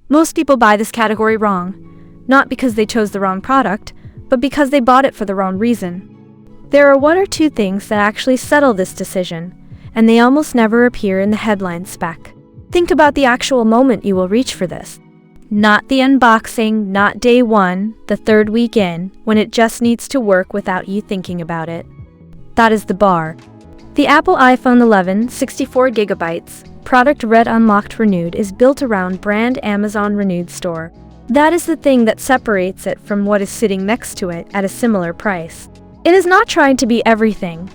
Most people buy this category wrong, not because they chose the wrong product, but because they bought it for the wrong reason. There are one or two things that actually settle this decision, and they almost never appear in the headline spec. Think about the actual moment you will reach for this. Not the unboxing, not day one, the third week in, when it just needs to work without you thinking about it. That is the bar. The Apple iPhone 11 64GB, product Red Unlocked Renewed, is built around brand Amazon Renewed Store. That is the thing that separates it from what is sitting next to it at a similar price. It is not trying to be everything.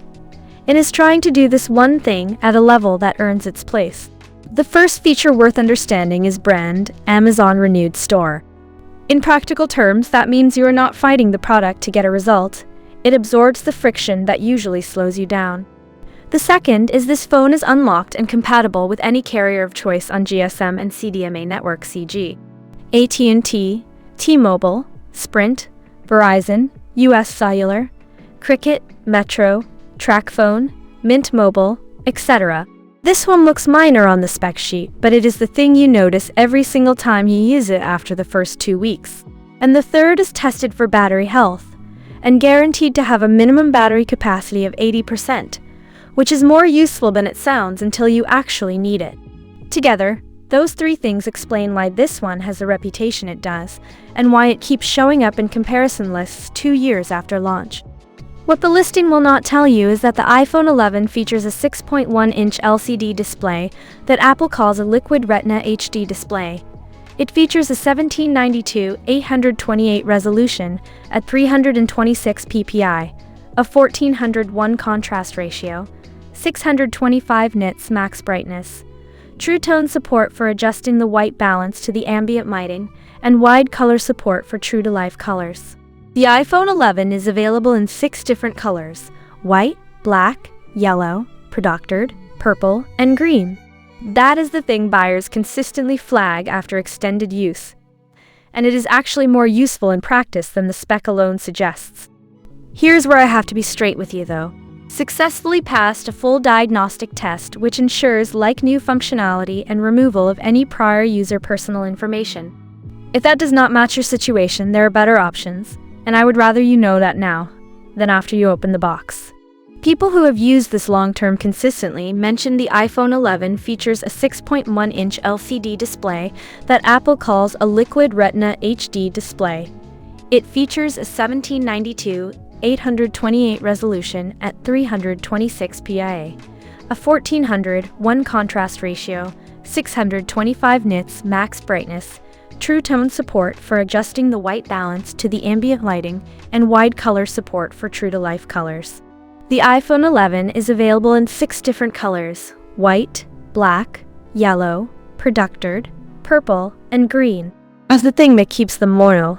It is trying to do this one thing at a level that earns its place. The first feature worth understanding is brand Amazon Renewed Store. In practical terms, that means you are not fighting the product to get a result. It absorbs the friction that usually slows you down. The second is this phone is unlocked and compatible with any carrier of choice on GSM and CDMA network, CG. AT&T, T-Mobile, Sprint, Verizon, US Cellular, Cricket, Metro, Tracfone, Mint Mobile, etc. This one looks minor on the spec sheet, but it is the thing you notice every single time you use it after the first 2 weeks. And the third is tested for battery health, and guaranteed to have a minimum battery capacity of 80%, which is more useful than it sounds until you actually need it. Together, those three things explain why this one has the reputation it does, and why it keeps showing up in comparison lists 2 years after launch. What the listing will not tell you is that the iPhone 11 features a 6.1-inch LCD display that Apple calls a Liquid Retina HD display. It features a 1792/828 resolution at 326 ppi, a 1401 contrast ratio, 625 nits max brightness, True Tone support for adjusting the white balance to the ambient lighting, and wide color support for true-to-life colors. The iPhone 11 is available in 6 different colors: white, black, yellow, productored, purple, and green. That is the thing buyers consistently flag after extended use. And it is actually more useful in practice than the spec alone suggests. Here's where I have to be straight with you though. Successfully passed a full diagnostic test which ensures like-new functionality and removal of any prior user personal information. If that does not match your situation, there are better options, and I would rather you know that now than after you open the box. People who have used this long-term consistently mention the iPhone 11 features a 6.1-inch LCD display that Apple calls a Liquid Retina HD display. It features a 1792/828 resolution at 326 ppi, a 1401 contrast ratio, 625 nits max brightness, True Tone support for adjusting the white balance to the ambient lighting, and wide color support for true-to-life colors. The iPhone 11 is available in 6 different colors: white, black, yellow, productored, purple, and green. As the thing that keeps them loyal.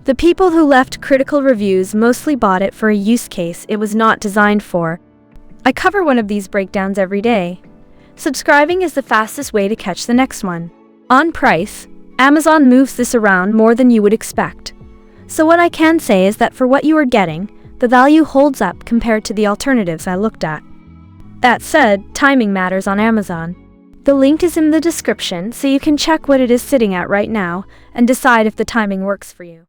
The people who left critical reviews mostly bought it for a use case it was not designed for. I cover one of these breakdowns every day. Subscribing is the fastest way to catch the next one. On price, Amazon moves this around more than you would expect. So what I can say is that for what you are getting, the value holds up compared to the alternatives I looked at. That said, timing matters on Amazon. The link is in the description so you can check what it is sitting at right now and decide if the timing works for you.